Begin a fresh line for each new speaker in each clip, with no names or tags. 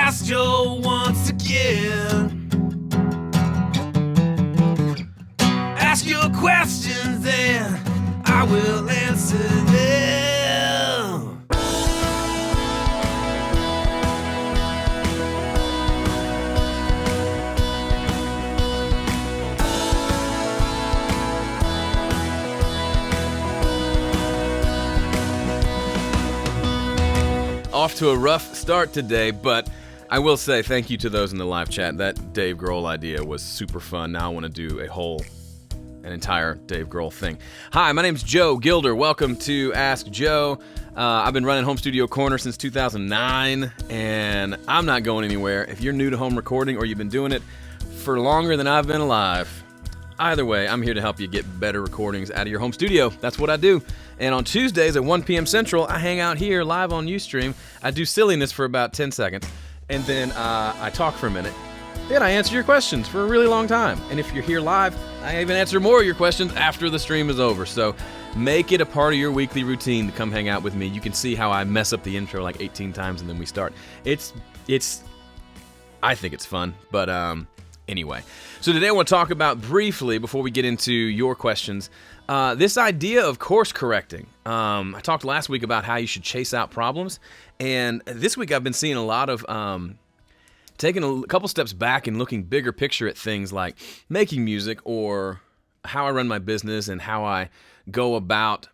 Ask Joe once again. Ask your questions and I will answer them.
Off to a rough start today, but I will say thank you to those in the live chat. That Dave Grohl idea was super fun. Now I want to do an entire Dave Grohl thing. Hi, my name's Joe Gilder. Welcome to Ask Joe. I've been running Home Studio Corner since 2009, and I'm not going anywhere. If you're new to home recording or you've been doing it for longer than I've been alive, either way, I'm here to help you get better recordings out of your home studio. That's what I do. And on Tuesdays at 1 p.m. Central, I hang out here live on Ustream. I do silliness for about 10 seconds, and then I talk for a minute. Then I answer your questions for a really long time. And if you're here live, I even answer more of your questions after the stream is over. So make it a part of your weekly routine to come hang out with me. You can see how I mess up the intro like 18 times and then we start. I think it's fun, but anyway. So today I want to talk about briefly, before we get into your questions, this idea of course correcting. I talked last week about how you should chase out problems, and this week I've been seeing a lot of taking a couple steps back and looking bigger picture at things like making music or how I run my business and how I go about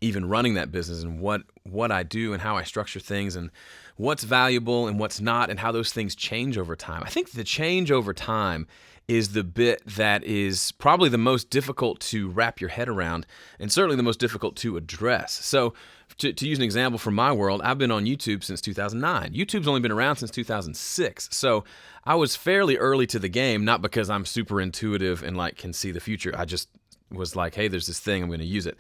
even running that business and what I do and how I structure things and what's valuable and what's not and how those things change over time. I think the change over time is the bit that is probably the most difficult to wrap your head around and certainly the most difficult to address. So to use an example from my world, I've been on YouTube since 2009. YouTube's only been around since 2006. So I was fairly early to the game, not because I'm super intuitive and like can see the future. I just was like, hey, there's this thing, I'm going to use it.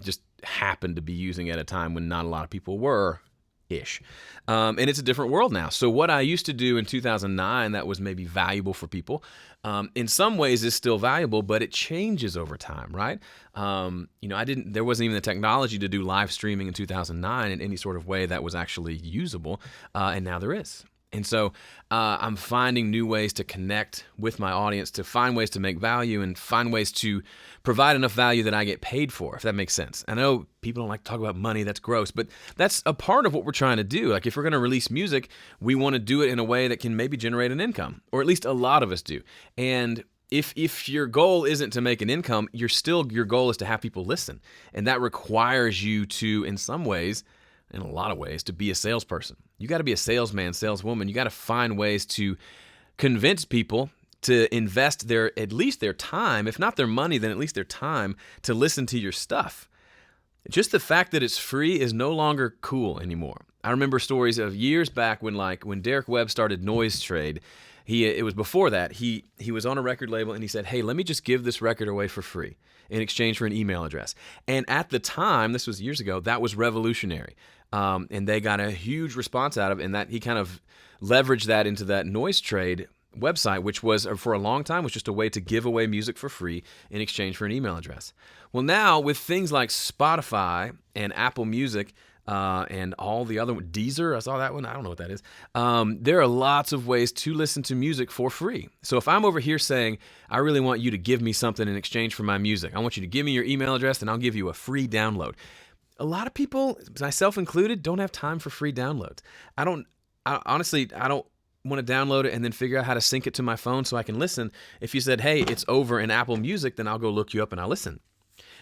Just happened to be using it at a time when not a lot of people were. And it's a different world now. So what I used to do in 2009 that was maybe valuable for people, in some ways is still valuable, but it changes over time, right? There wasn't even the technology to do live streaming in 2009 in any sort of way that was actually usable, and now there is. And so I'm finding new ways to connect with my audience, to find ways to make value and find ways to provide enough value that I get paid for, if that makes sense. I know people don't like to talk about money, that's gross, but that's a part of what we're trying to do. Like if we're going to release music, we want to do it in a way that can maybe generate an income, or at least a lot of us do. And if your goal isn't to make an income, your goal is to have people listen. And that requires you to, in some ways, in a lot of ways, to be a salesperson. You got to be a salesman, saleswoman. You got to find ways to convince people to invest at least their time, if not their money, then at least their time to listen to your stuff. Just the fact that it's free is no longer cool anymore. I remember stories of years back when Derek Webb started Noise Trade. It was before that. He was on a record label and he said, hey, let me just give this record away for free in exchange for an email address. And at the time, this was years ago, that was revolutionary. And they got a huge response out of it, and that he kind of leveraged that into that Noise Trade website, which was, for a long time, was just a way to give away music for free in exchange for an email address. Well, now, with things like Spotify and Apple Music, and all the other Deezer, I saw that one, I don't know what that is. There are lots of ways to listen to music for free. So if I'm over here saying, I really want you to give me something in exchange for my music, I want you to give me your email address and I'll give you a free download. A lot of people, myself included, don't have time for free downloads. Honestly, I don't want to download it and then figure out how to sync it to my phone so I can listen. If you said, hey, it's over in Apple Music, then I'll go look you up and I'll listen.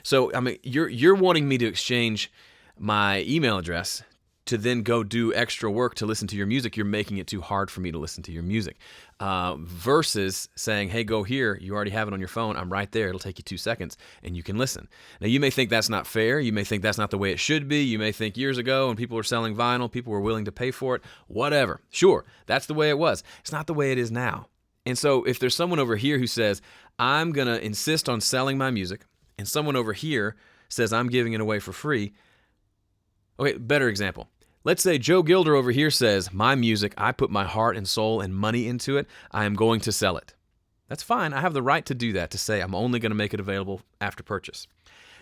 So, I mean, you're wanting me to exchange my email address to then go do extra work to listen to your music. You're making it too hard for me to listen to your music. Versus saying, hey, go here. You already have it on your phone. I'm right there. It'll take you 2 seconds and you can listen. Now, you may think that's not fair. You may think that's not the way it should be. You may think years ago when people were selling vinyl, people were willing to pay for it. Whatever. Sure, that's the way it was. It's not the way it is now. And so if there's someone over here who says, I'm going to insist on selling my music, and someone over here says, I'm giving it away for free. Okay, better example. Let's say Joe Gilder over here says, my music, I put my heart and soul and money into it. I am going to sell it. That's fine. I have the right to do that, to say I'm only going to make it available after purchase.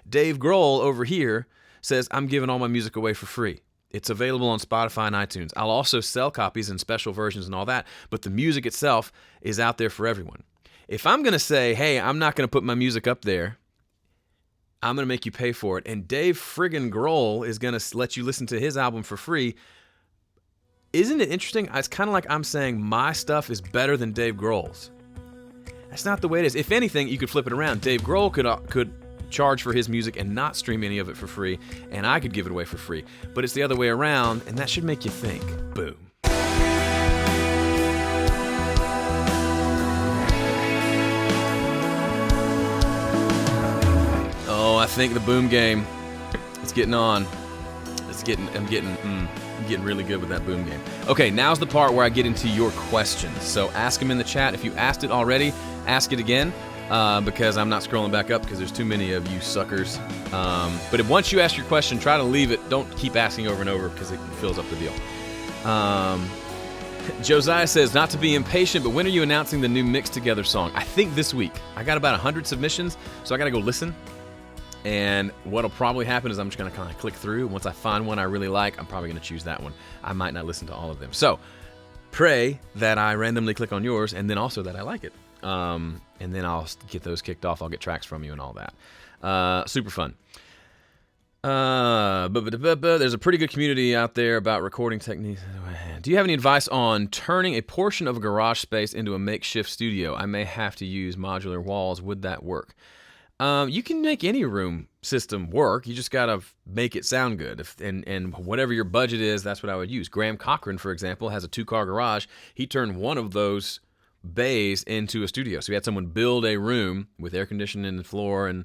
Dave Grohl over here says, I'm giving all my music away for free. It's available on Spotify and iTunes. I'll also sell copies and special versions and all that, but the music itself is out there for everyone. If I'm going to say, hey, I'm not going to put my music up there, I'm going to make you pay for it, and Dave friggin' Grohl is going to let you listen to his album for free, isn't it interesting? It's kind of like I'm saying my stuff is better than Dave Grohl's. That's not the way it is. If anything, you could flip it around. Dave Grohl could charge for his music and not stream any of it for free, and I could give it away for free. But it's the other way around, and that should make you think. Boom. Oh, I think the boom game is getting on. I'm getting really good with that boom game. Okay, now's the part where I get into your questions. So ask them in the chat. If you asked it already, ask it again. Because I'm not scrolling back up because there's too many of you suckers. But once you ask your question, try to leave it. Don't keep asking over and over because it fills up the deal. Josiah says, not to be impatient, but when are you announcing the new Mixed Together song? I think this week. I got about 100 submissions, so I got to go listen. And what'll probably happen is I'm just going to kind of click through. Once I find one I really like, I'm probably going to choose that one. I might not listen to all of them. So pray that I randomly click on yours and then also that I like it. And then I'll get those kicked off. I'll get tracks from you and all that. Super fun. There's a pretty good community out there about recording techniques. Do you have any advice on turning a portion of a garage space into a makeshift studio? I may have to use modular walls. Would that work? You can make any room system work. You just got to make it sound good. And whatever your budget is, that's what I would use. Graham Cochran, for example, has a 2-car garage. He turned one of those bays into a studio. So he had someone build a room with air conditioning and floor and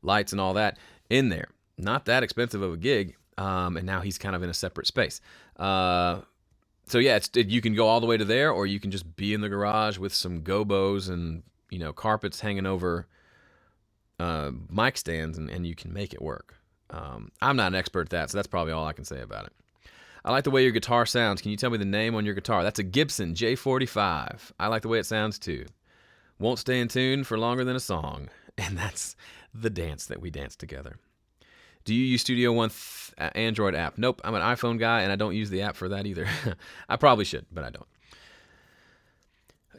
lights and all that in there. Not that expensive of a gig. And now he's kind of in a separate space. So yeah, you can go all the way to there, or you can just be in the garage with some gobos and, carpets hanging over mic stands, and you can make it work. I'm not an expert at that, so that's probably all I can say about it. I like the way your guitar sounds. Can you tell me the name on your guitar? That's a Gibson J45. I like the way it sounds too. Won't stay in tune for longer than a song. And that's the dance that we dance together. Do you use Studio One Android app? Nope, I'm an iPhone guy, and I don't use the app for that either. I probably should, but I don't.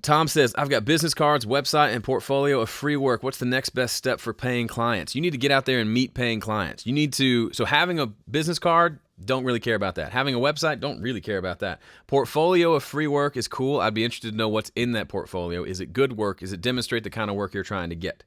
Tom says, I've got business cards, website, and portfolio of free work. What's the next best step for paying clients? You need to get out there and meet paying clients. So having a business card, don't really care about that. Having a website, don't really care about that. Portfolio of free work is cool. I'd be interested to know what's in that portfolio. Is it good work? Does it demonstrate the kind of work you're trying to get?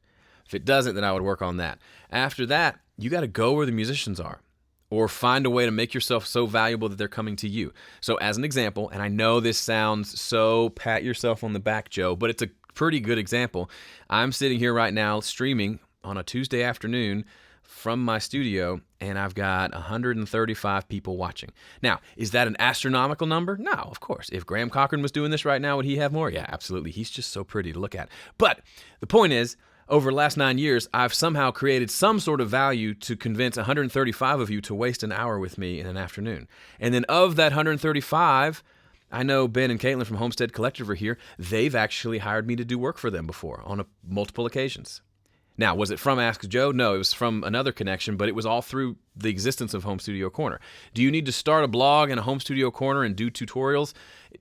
If it doesn't, then I would work on that. After that, you got to go where the musicians are, or find a way to make yourself so valuable that they're coming to you. So as an example, and I know this sounds so pat yourself on the back, Joe, but it's a pretty good example. I'm sitting here right now streaming on a Tuesday afternoon from my studio, and I've got 135 people watching. Now, is that an astronomical number? No, of course. If Graham Cochran was doing this right now, would he have more? Yeah, absolutely. He's just so pretty to look at. But the point is, over the last 9 years, I've somehow created some sort of value to convince 135 of you to waste an hour with me in an afternoon. And then of that 135, I know Ben and Caitlin from Homestead Collective are here. They've actually hired me to do work for them before on multiple occasions. Now, was it from Ask Joe? No, it was from another connection, but it was all through the existence of Home Studio Corner. Do you need to start a blog and a Home Studio Corner and do tutorials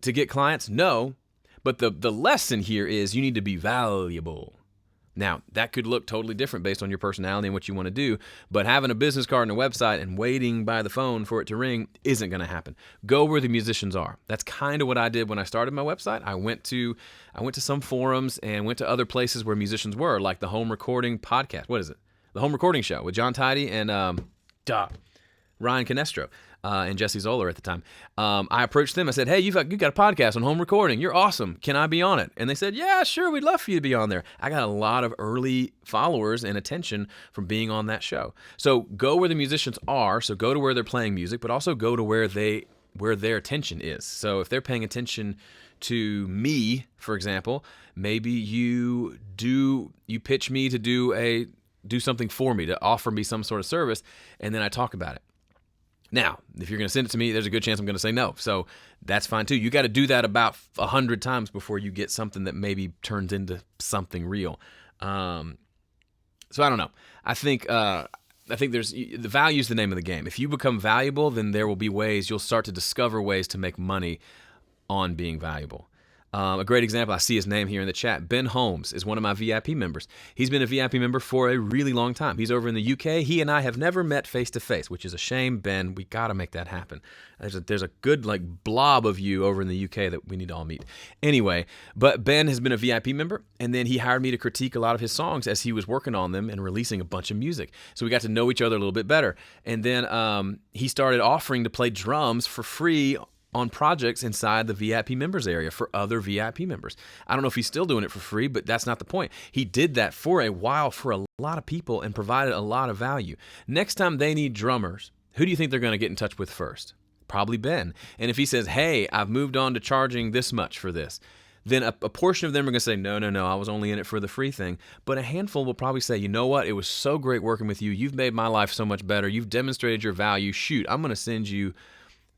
to get clients? No, but the lesson here is you need to be valuable. Now, that could look totally different based on your personality and what you want to do, but having a business card and a website and waiting by the phone for it to ring isn't going to happen. Go where the musicians are. That's kind of what I did when I started my website. I went to some forums and went to other places where musicians were, like the Home Recording Podcast. What is it? The Home Recording Show with John Tidy and Ryan Canestro. And Jesse Zoller at the time. I approached them. I said, hey, you got a podcast on home recording. You're awesome. Can I be on it? And they said, yeah, sure. We'd love for you to be on there. I got a lot of early followers and attention from being on that show. So go where the musicians are. So go to where they're playing music, but also go to where their attention is. So if they're paying attention to me, for example, maybe you pitch me to do something for me, to offer me some sort of service, and then I talk about it. Now, if you're going to send it to me, there's a good chance I'm going to say no. So that's fine too. You got to do that about 100 times before you get something that maybe turns into something real. So I don't know. I think I think the value is the name of the game. If you become valuable, then there will be ways, you'll start to discover ways to make money on being valuable. A great example, I see his name here in the chat. Ben Holmes is one of my VIP members. He's been a VIP member for a really long time. He's over in the UK. He and I have never met face to face, which is a shame, Ben. We got to make that happen. There's a good blob of you over in the UK that we need to all meet. Anyway, but Ben has been a VIP member, and then he hired me to critique a lot of his songs as he was working on them and releasing a bunch of music. So we got to know each other a little bit better. And then he started offering to play drums for free on projects inside the VIP members area for other VIP members. I don't know if he's still doing it for free, but that's not the point. He did that for a while for a lot of people and provided a lot of value. Next time they need drummers, who do you think they're going to get in touch with first? Probably Ben. And if he says, hey, I've moved on to charging this much for this, then a portion of them are going to say, no, I was only in it for the free thing. But a handful will probably say, you know what? It was so great working with you. You've made my life so much better. You've demonstrated your value. Shoot, I'm going to send you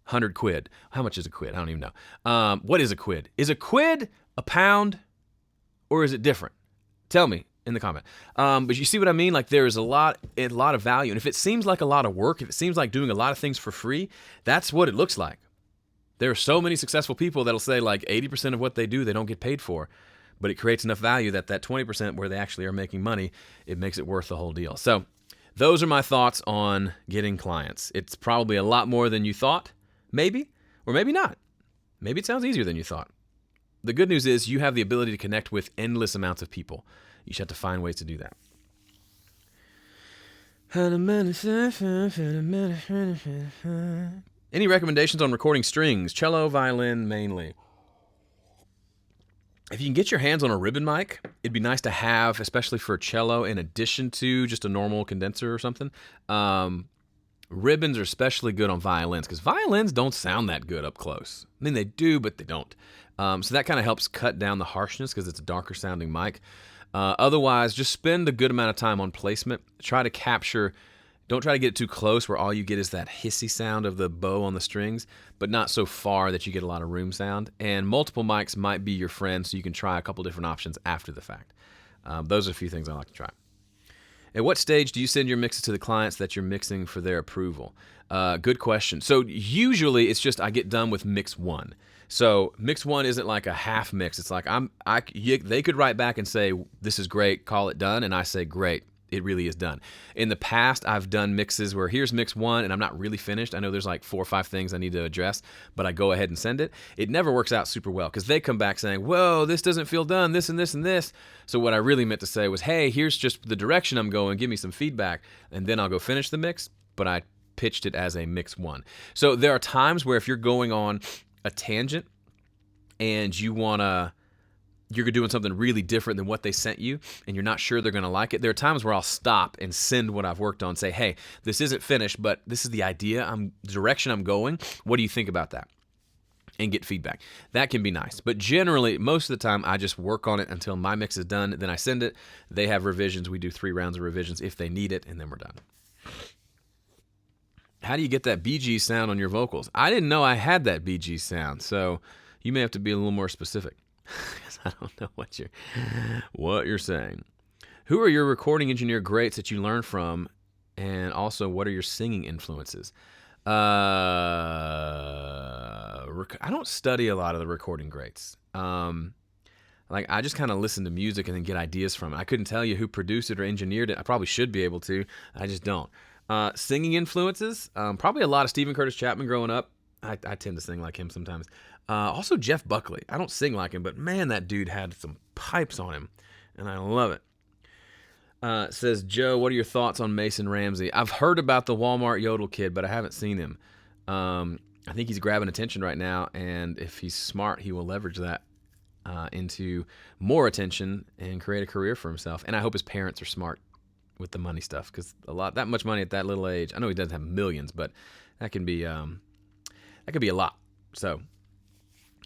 100 quid. How much is a quid? I don't even know. What is a quid? Is a quid a pound, or is it different? Tell me in the comment. But you see what I mean? Like, there is a lot of value. And if it seems like a lot of work, if it seems like doing a lot of things for free, that's what it looks like. There are so many successful people that'll say like 80% of what they do, they don't get paid for. But it creates enough value that 20% where they actually are making money, it makes it worth the whole deal. So those are my thoughts on getting clients. It's probably a lot more than you thought. Maybe, or maybe not. Maybe it sounds easier than you thought. The good news is you have the ability to connect with endless amounts of people. You just have to find ways to do that. Any recommendations on recording strings? Cello, violin, mainly. If you can get your hands on a ribbon mic, it'd be nice to have, especially for cello, in addition to just a normal condenser or something. Ribbons are especially good on violins because violins don't sound that good up close. I mean, they do, but they don't. So that kind of helps cut down the harshness because it's a darker sounding mic. Otherwise, just spend a good amount of time on placement. Try to capture, don't try to get it too close where all you get is that hissy sound of the bow on the strings, but not so far that you get a lot of room sound. And multiple mics might be your friend, so you can try a couple different options after the fact. Those are a few things I like to try. At what stage do you send your mixes to the clients that you're mixing for their approval? Good question. So usually it's just I get done with mix one. So mix one isn't like a half mix. It's like they could write back and say, this is great, call it done. And I say, great, it really is done. In the past, I've done mixes where here's mix one and I'm not really finished. I know there's like 4 or 5 things I need to address, but I go ahead and send it. It never works out super well because they come back saying, whoa, this doesn't feel done, this and this and this. So what I really meant to say was, hey, here's just the direction I'm going, give me some feedback, and then I'll go finish the mix, but I pitched it as a mix one. So there are times where if you're going on a tangent and you're doing something really different than what they sent you, and you're not sure they're going to like it, there are times where I'll stop and send what I've worked on, say, hey, this isn't finished, but this is the idea, the direction I'm going. What do you think about that? And get feedback. That can be nice. But generally, most of the time, I just work on it until my mix is done. Then I send it. They have revisions. We do 3 rounds of revisions if they need it, and then we're done. How do you get that BG sound on your vocals? I didn't know I had that BG sound, so you may have to be a little more specific. Because I don't know what you're saying. Who are your recording engineer greats that you learn from, and also what are your singing influences? I don't study a lot of the recording greats. I just kind of listen to music and then get ideas from it. I couldn't tell you who produced it or engineered it. I probably should be able to. I just don't. Singing influences, probably a lot of Stephen Curtis Chapman growing up. I tend to sing like him sometimes. Also Jeff Buckley. I don't sing like him, but man, that dude had some pipes on him, and I love it. Says Joe, what are your thoughts on Mason Ramsey? I've heard about the Walmart Yodel kid, but I haven't seen him. I think he's grabbing attention right now, and if he's smart, he will leverage that into more attention and create a career for himself. And I hope his parents are smart with the money stuff, because that much money at that little age, I know he doesn't have millions, but that can be a lot. So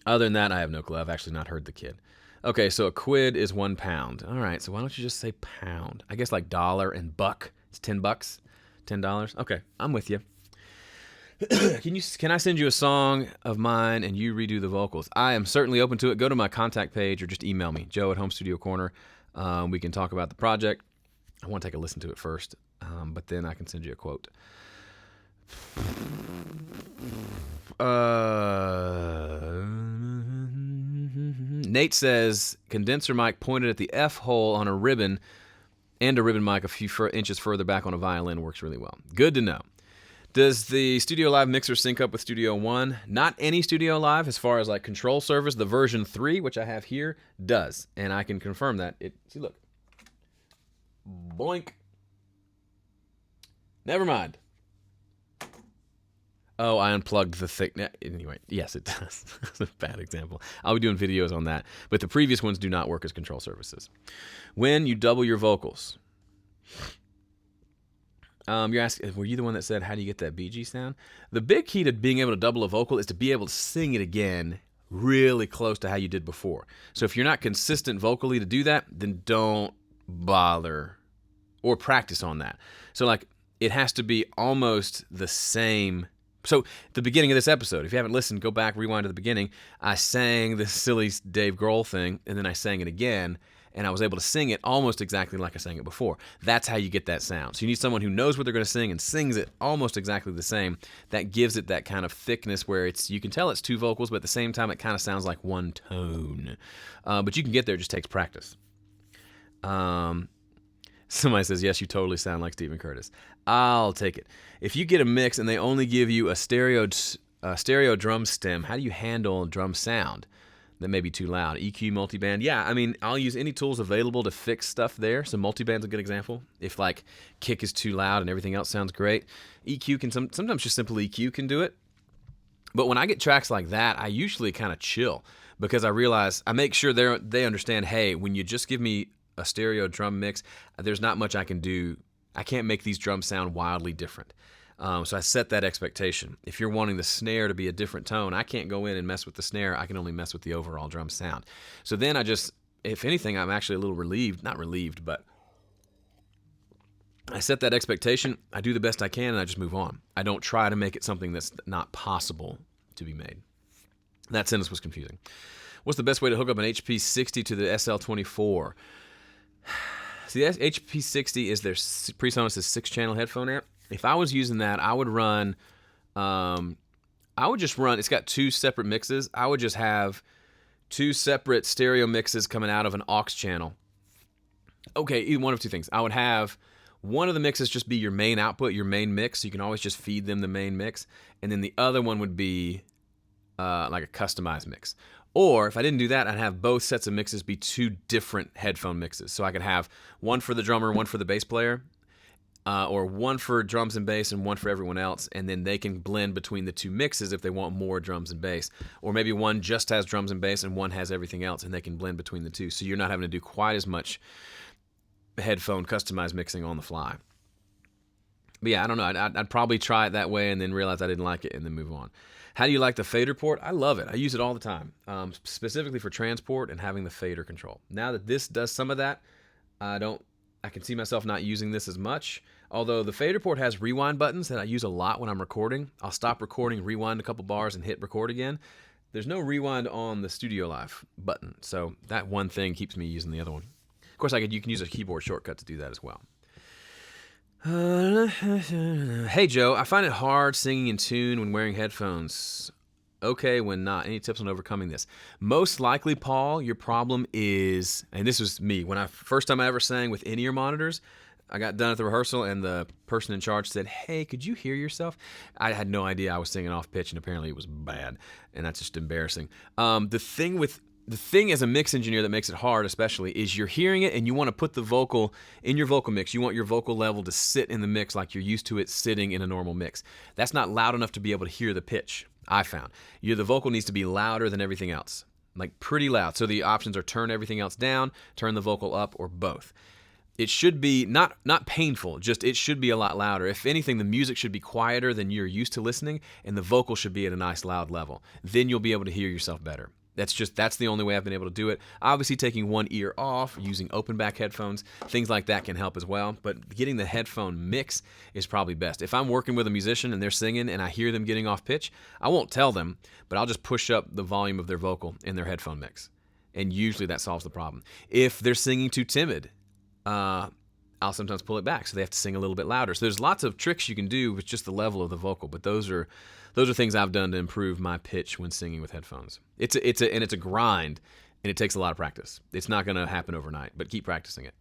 other than that, I have no clue. I've actually not heard the kid. Okay, so a quid is £1. All right, so why don't you just say pound? I guess like dollar and buck. It's $10. $10. Okay, I'm with you. Can I send you a song of mine and you redo the vocals? I am certainly open to it. Go to my contact page or just email me, Joe at Home Studio Corner. We can talk about the project. I want to take a listen to it first. but then I can send you a quote. Nate says, condenser mic pointed at the F hole on a ribbon and a ribbon mic a few inches further back on a violin works really well. Good to know. Does the Studio Live mixer sync up with Studio One? Not any Studio Live, as far as like control surface. The version 3, which I have here, does. And I can confirm that. See, look. Boink. Never mind. Oh, I unplugged the thick. Anyway, yes, it does. That's a bad example. I'll be doing videos on that. But the previous ones do not work as control surfaces. When you double your vocals. You're asking, were you the one that said, how do you get that BG sound? The big key to being able to double a vocal is to be able to sing it again really close to how you did before. So if you're not consistent vocally to do that, then don't bother or practice on that. So like, it has to be almost the same. So the beginning of this episode, if you haven't listened, go back, rewind to the beginning. I sang this silly Dave Grohl thing, and then I sang it again, and I was able to sing it almost exactly like I sang it before. That's how you get that sound. So you need someone who knows what they're going to sing and sings it almost exactly the same. That gives it that kind of thickness where you can tell it's two vocals, but at the same time it kind of sounds like one tone. But you can get there, it just takes practice. Somebody says, yes, you totally sound like Stephen Curtis. I'll take it. If you get a mix and they only give you a stereo drum stem, how do you handle drum sound? That may be too loud. EQ, multiband. Yeah, I mean, I'll use any tools available to fix stuff there. So multiband's a good example. If like kick is too loud and everything else sounds great, EQ can sometimes just simple EQ can do it. But when I get tracks like that, I usually kind of chill because I realize I make sure they understand, hey, when you just give me a stereo drum mix, there's not much I can do. I can't make these drums sound wildly different. So I set that expectation. If you're wanting the snare to be a different tone, I can't go in and mess with the snare. I can only mess with the overall drum sound. So then if anything, I'm actually a little relieved. Not relieved, but I set that expectation. I do the best I can, and I just move on. I don't try to make it something that's not possible to be made. That sentence was confusing. What's the best way to hook up an HP60 to the SL24? See, the HP60 is their PreSonus 6-channel headphone amp. If I was using that, I would run, it's got two separate mixes. I would just have two separate stereo mixes coming out of an aux channel. Okay, either one of two things. I would have one of the mixes just be your main output, your main mix, so you can always just feed them the main mix. And then the other one would be like a customized mix. Or if I didn't do that, I'd have both sets of mixes be two different headphone mixes. So I could have one for the drummer, one for the bass player, or one for drums and bass and one for everyone else, and then they can blend between the two mixes if they want more drums and bass. Or maybe one just has drums and bass and one has everything else, and they can blend between the two. So you're not having to do quite as much headphone customized mixing on the fly. But yeah, I don't know. I'd probably try it that way and then realize I didn't like it and then move on. How do you like the fader port? I love it. I use it all the time, specifically for transport and having the fader control. Now that this does some of that, I can see myself not using this as much. Although the fader port has rewind buttons that I use a lot when I'm recording. I'll stop recording, rewind a couple bars, and hit record again. There's no rewind on the Studio Live button, so that one thing keeps me using the other one. Of course, you can use a keyboard shortcut to do that as well. Hey Joe, I find it hard singing in tune when wearing headphones. Okay, when not. Any tips on overcoming this? Most likely, Paul, your problem is, and this was me, first time I ever sang with in-ear monitors, I got done at the rehearsal and the person in charge said, hey, could you hear yourself? I had no idea I was singing off pitch and apparently it was bad, and that's just embarrassing. The thing as a mix engineer that makes it hard especially is you're hearing it and you want to put the vocal in your vocal mix. You want your vocal level to sit in the mix like you're used to it sitting in a normal mix. That's not loud enough to be able to hear the pitch, I found. The vocal needs to be louder than everything else, like pretty loud. So the options are turn everything else down, turn the vocal up, or both. It should be not painful, just it should be a lot louder. If anything, the music should be quieter than you're used to listening, and the vocal should be at a nice loud level. Then you'll be able to hear yourself better. That's the only way I've been able to do it. Obviously, taking one ear off, using open back headphones, things like that can help as well. But getting the headphone mix is probably best. If I'm working with a musician and they're singing and I hear them getting off pitch, I won't tell them, but I'll just push up the volume of their vocal in their headphone mix. And usually that solves the problem. If they're singing too timid, I'll I'll sometimes pull it back, so they have to sing a little bit louder. So there's lots of tricks you can do with just the level of the vocal, but those are things I've done to improve my pitch when singing with headphones. It's a grind, and it takes a lot of practice. It's not going to happen overnight, but keep practicing it.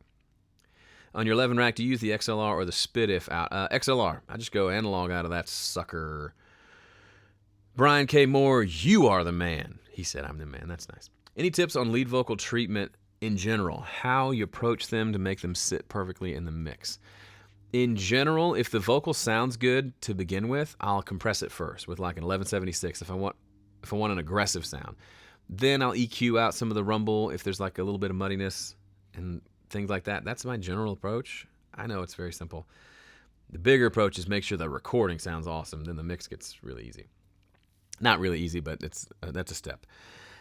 On your 11 rack, do you use the XLR or the SPDIF out? XLR. I just go analog out of that sucker. Brian K. Moore, you are the man. He said I'm the man. That's nice. Any tips on lead vocal treatment in general? How you approach them to make them sit perfectly in the mix? In general, if the vocal sounds good to begin with, I'll compress it first with like an 1176 if I want an aggressive sound. Then I'll EQ out some of the rumble if there's like a little bit of muddiness and things like that. That's my general approach. I know it's very simple. The bigger approach is make sure the recording sounds awesome. Then the mix gets really easy. Not really easy, but that's a step.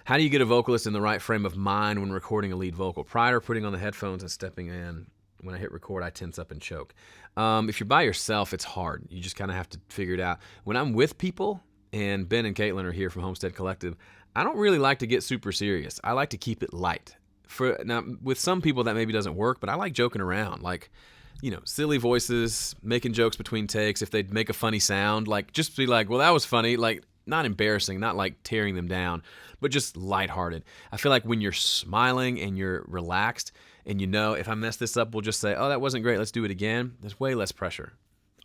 How do you get a vocalist in the right frame of mind when recording a lead vocal? Prior to putting on the headphones and stepping in, when I hit record, I tense up and choke. If you're by yourself, it's hard. You just kind of have to figure it out. When I'm with people, and Ben and Caitlin are here from Homestead Collective, I don't really like to get super serious. I like to keep it light. Now, with some people that maybe doesn't work, but I like joking around, like, silly voices, making jokes between takes. If they make a funny sound, like, just be like, well, that was funny, like, not embarrassing, not like tearing them down, but just lighthearted. I feel like when you're smiling and you're relaxed and if I mess this up, we'll just say, oh, that wasn't great, let's do it again. There's way less pressure.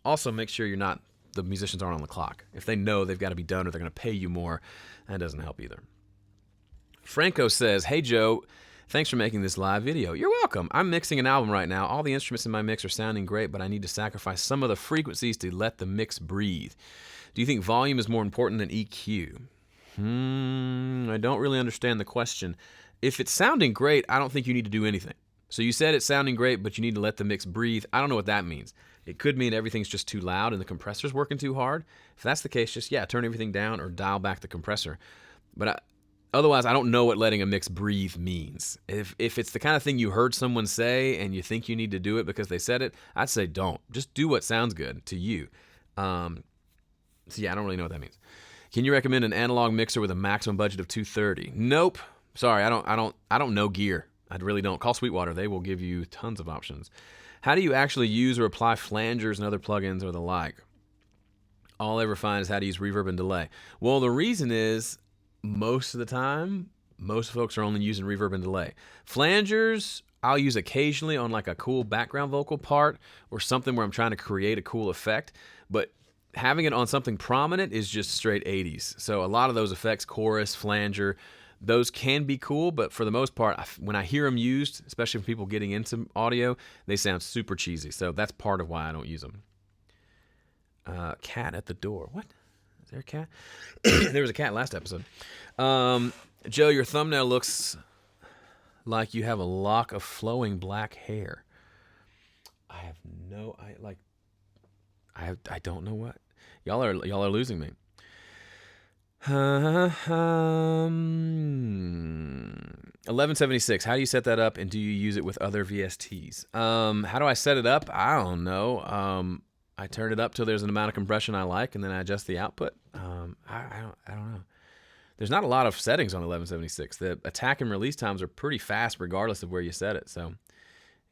Also, make sure the musicians aren't on the clock. If they know they've got to be done or they're going to pay you more, that doesn't help either. Franco says, hey, Joe, thanks for making this live video. You're welcome. I'm mixing an album right now. All the instruments in my mix are sounding great, but I need to sacrifice some of the frequencies to let the mix breathe. Do you think volume is more important than EQ? I don't really understand the question. If it's sounding great, I don't think you need to do anything. So you said it's sounding great, but you need to let the mix breathe. I don't know what that means. It could mean everything's just too loud and the compressor's working too hard. If that's the case, just, turn everything down or dial back the compressor. But otherwise, I don't know what letting a mix breathe means. If it's the kind of thing you heard someone say and you think you need to do it because they said it, I'd say don't. Just do what sounds good to you. I don't really know what that means. Can you recommend an analog mixer with a maximum budget of $230? Nope. Sorry, I don't know gear. I really don't. Call Sweetwater. They will give you tons of options. How do you actually use or apply flangers and other plugins or the like? All I ever find is how to use reverb and delay. Well, the reason is most of the time, most folks are only using reverb and delay. Flangers, I'll use occasionally on like a cool background vocal part or something where I'm trying to create a cool effect, but having it on something prominent is just straight 80s. So a lot of those effects, chorus, flanger, those can be cool, but for the most part, when I hear them used, especially for people getting into audio, they sound super cheesy. So that's part of why I don't use them. Cat at the door. What? Is there a cat? There was a cat last episode. Joe, your thumbnail looks like you have a lock of flowing black hair. I don't know what. Y'all are losing me. 1176. How do you set that up, and do you use it with other VSTs? How do I set it up? I don't know. I turn it up till there's an amount of compression I like, and then I adjust the output. I don't know. There's not a lot of settings on 1176. The attack and release times are pretty fast regardless of where you set it. So,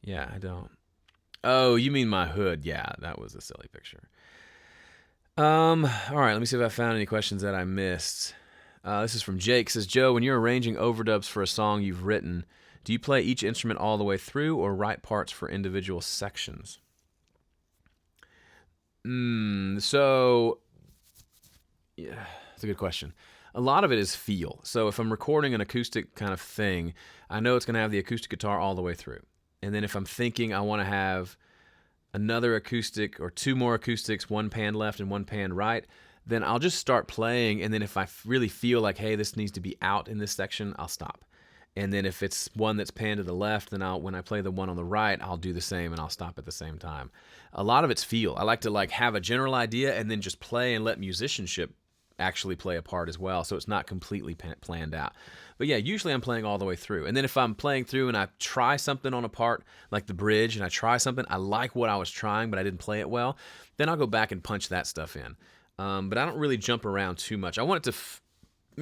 yeah, I don't. Oh, you mean my hood? Yeah, that was a silly picture. All right, let me see if I found any questions that I missed. This is from Jake. It says, Joe, when you're arranging overdubs for a song you've written, do you play each instrument all the way through or write parts for individual sections? So, yeah, that's a good question. A lot of it is feel. So if I'm recording an acoustic kind of thing, I know it's going to have the acoustic guitar all the way through. And then if I'm thinking I want to have another acoustic or two more acoustics, one pan left and one pan right, then I'll just start playing, and then if I really feel like, hey, this needs to be out in this section, I'll stop. And then if it's one that's panned to the left, then when I play the one on the right, I'll do the same and I'll stop at the same time. A lot of it's feel. I like to have a general idea and then just play and let musicianship actually play a part as well, so it's not completely planned out. But yeah, usually I'm playing all the way through. And then if I'm playing through and I try something on a part, like the bridge, and I try something, I like what I was trying, but I didn't play it well, then I'll go back and punch that stuff in. But I don't really jump around too much. I want it to,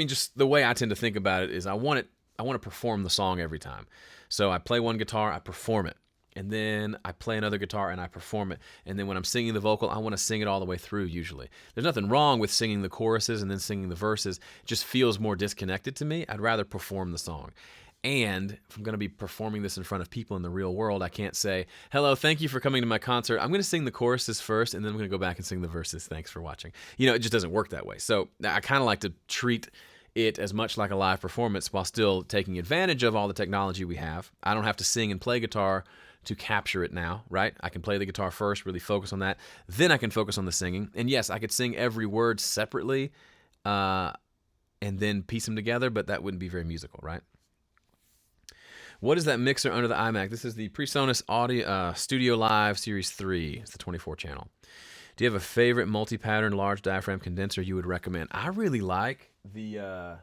just the way I tend to think about it is I want to perform the song every time. So I play one guitar, I perform it. and then I play another guitar and I perform it. And then when I'm singing the vocal, I want to sing it all the way through usually. There's nothing wrong with singing the choruses and then singing the verses. It just feels more disconnected to me. I'd rather perform the song. And if I'm going to be performing this in front of people in the real world, I can't say, hello, thank you for coming to my concert. I'm going to sing the choruses first, and then I'm going to go back and sing the verses. Thanks for watching. You know, it just doesn't work that way. So I kind of like to treat it as much like a live performance while still taking advantage of all the technology we have. I don't have to sing and play guitar to capture it now, right? I can play the guitar first, really focus on that. Then I can focus on the singing. And yes, I could sing every word separately and then piece them together, but that wouldn't be very musical, right? What is that mixer under the iMac? This is the PreSonus Audio Studio Live Series 3. It's the 24 channel. Do you have a favorite multi-pattern large diaphragm condenser you would recommend? I really like the, I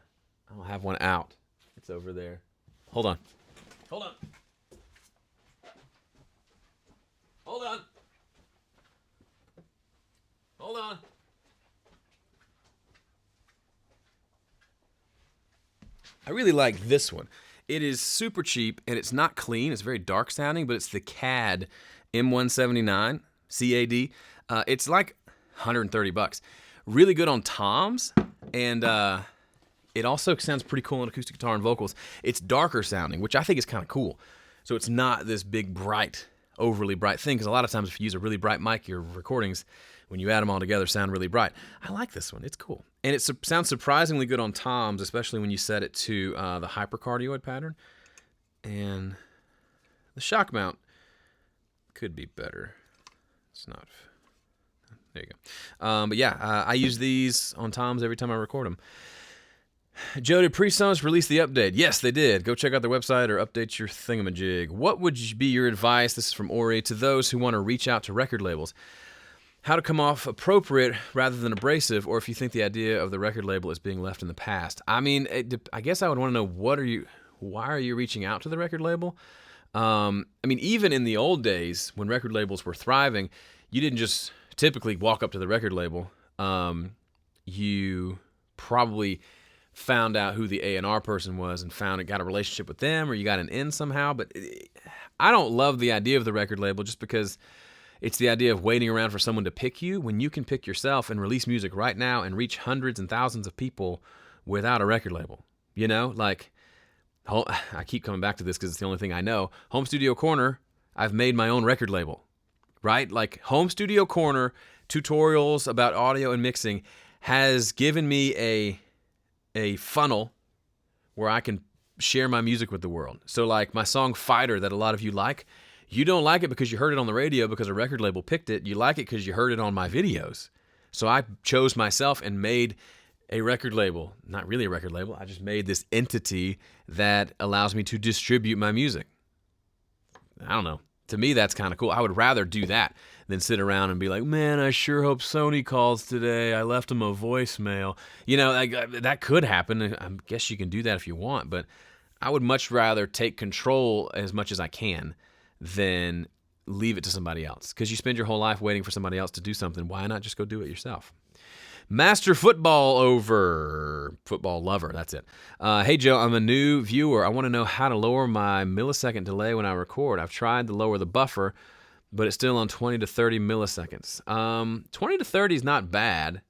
don't have one out. It's over there. Hold on. Hold on. Hold on. Hold on. I really like this one. It is super cheap, and it's not clean. It's very dark sounding, but it's the CAD M179, C-A-D. It's like $130. Really good on toms, and it also sounds pretty cool on acoustic guitar and vocals. It's darker sounding, which I think is kind of cool. So it's not this big, bright, overly bright thing, because a lot of times if you use a really bright mic, your recordings, when you add them all together, sound really bright. I like this one. It's cool. And it sounds surprisingly good on toms, especially when you set it to the hypercardioid pattern. And the shock mount could be better. It's not. There you go. But yeah, I use these on toms every time I record them. Joe, did PreSonus release the update? Yes, they did. Go check out their website or update your thingamajig. What would be your advice, this is from Ori, to those who want to reach out to record labels? How to come off appropriate rather than abrasive, or if you think the idea of the record label is being left in the past. I mean, I guess I would want to know why are you reaching out to the record label? I mean, even in the old days when record labels were thriving, you didn't just typically walk up to the record label. You probably found out who the A&R person was and got a relationship with them, or you got an in somehow. But I don't love the idea of the record label just because it's the idea of waiting around for someone to pick you when you can pick yourself and release music right now and reach hundreds and thousands of people without a record label. You know, like, I keep coming back to this because it's the only thing I know. Home Studio Corner, I've made my own record label, right? Like, Home Studio Corner tutorials about audio and mixing has given me a funnel where I can share my music with the world. So, like, my song Fighter that a lot of you like, you don't like it because you heard it on the radio because a record label picked it. You like it because you heard it on my videos. So I chose myself and made a record label. Not really a record label. I just made this entity that allows me to distribute my music. I don't know. To me, that's kind of cool. I would rather do that than sit around and be like, man, I sure hope Sony calls today. I left them a voicemail. You know, that could happen. I guess you can do that if you want. But I would much rather take control as much as I can than leave it to somebody else. Because you spend your whole life waiting for somebody else to do something. Why not just go do it yourself? Master Football Lover, that's it. Hey, Joe, I'm a new viewer. I want to know how to lower my millisecond delay when I record. I've tried to lower the buffer, but it's still on 20 to 30 milliseconds. 20 to 30 is not bad.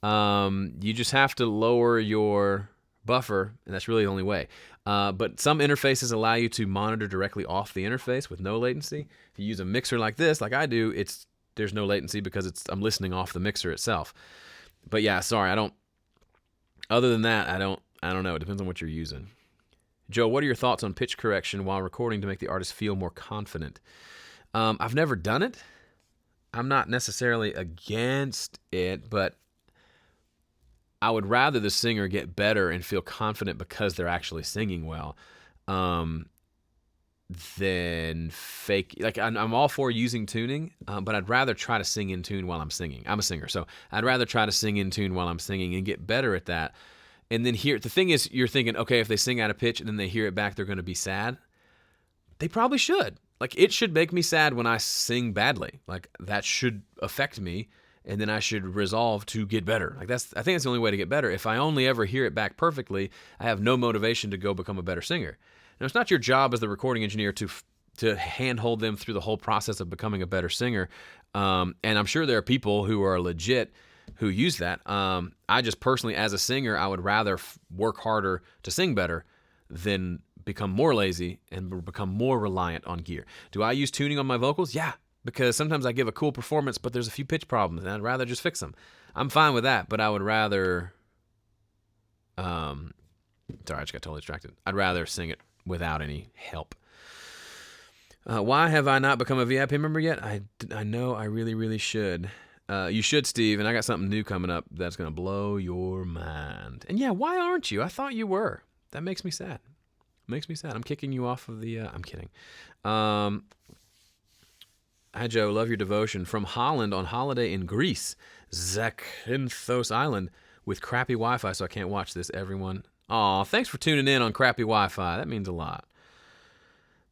You just have to lower your buffer, and that's really the only way. But some interfaces allow you to monitor directly off the interface with no latency. If you use a mixer like this, like I do, there's no latency because I'm listening off the mixer itself. But yeah, sorry, other than that, I don't know. It depends on what you're using. Joe, what are your thoughts on pitch correction while recording to make the artist feel more confident? I've never done it. I'm not necessarily against it, but I would rather the singer get better and feel confident because they're actually singing well than fake. Like, I'm all for using tuning, but I'd rather try to sing in tune while I'm singing. I'm a singer, so I'd rather try to sing in tune while I'm singing and get better at that. And then the thing is, you're thinking, okay, if they sing out of pitch and then they hear it back, they're going to be sad. They probably should. Like, it should make me sad when I sing badly. Like, that should affect me, and then I should resolve to get better. Like, I think that's the only way to get better. If I only ever hear it back perfectly, I have no motivation to go become a better singer. Now, it's not your job as the recording engineer to to handhold them through the whole process of becoming a better singer. And I'm sure there are people who are legit who use that. I just personally, as a singer, I would rather work harder to sing better than become more lazy and become more reliant on gear. Do I use tuning on my vocals? Yeah, because sometimes I give a cool performance, but there's a few pitch problems, and I'd rather just fix them. I'm fine with that, but I would rather... sorry, I just got totally distracted. I'd rather sing it without any help. Why have I not become a VIP member yet? I know I really, really should. You should, Steve, and I got something new coming up that's going to blow your mind. And yeah, why aren't you? I thought you were. That makes me sad. Makes me sad. I'm kicking you off of the... I'm kidding. Hi, Joe. Love your devotion. From Holland on holiday in Greece, Zakynthos Island, with crappy Wi-Fi, so I can't watch this, everyone. Aw, thanks for tuning in on crappy Wi-Fi. That means a lot.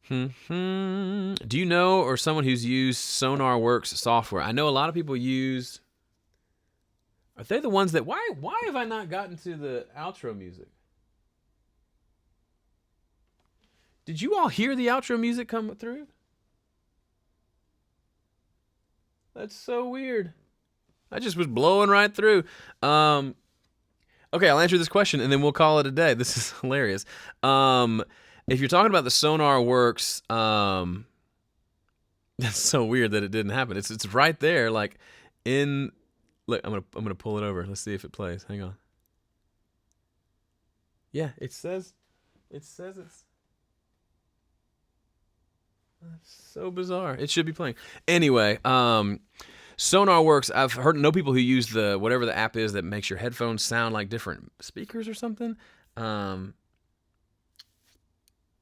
Do you know or someone who's used SonarWorks software? I know a lot of people use... Are they the ones that... Why have I not gotten to the outro music? Did you all hear the outro music come through? That's so weird. I just was blowing right through. Okay, I'll answer this question and then we'll call it a day. This is hilarious. If you're talking about the SonarWorks, that's so weird that it didn't happen. It's right there, like in. Look, I'm gonna pull it over. Let's see if it plays. Hang on. Yeah, it says it's. That's so bizarre. It should be playing. Anyway, SonarWorks, I've know people who use the whatever the app is that makes your headphones sound like different speakers or something.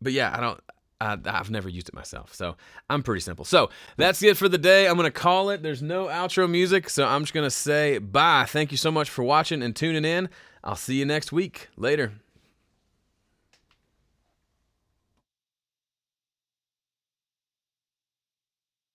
But yeah, I've never used it myself, so I'm pretty simple. So that's it for the day. I'm gonna call it. There's no outro music, so I'm just gonna say bye. Thank you so much for watching and tuning in. I'll see you next week. Later.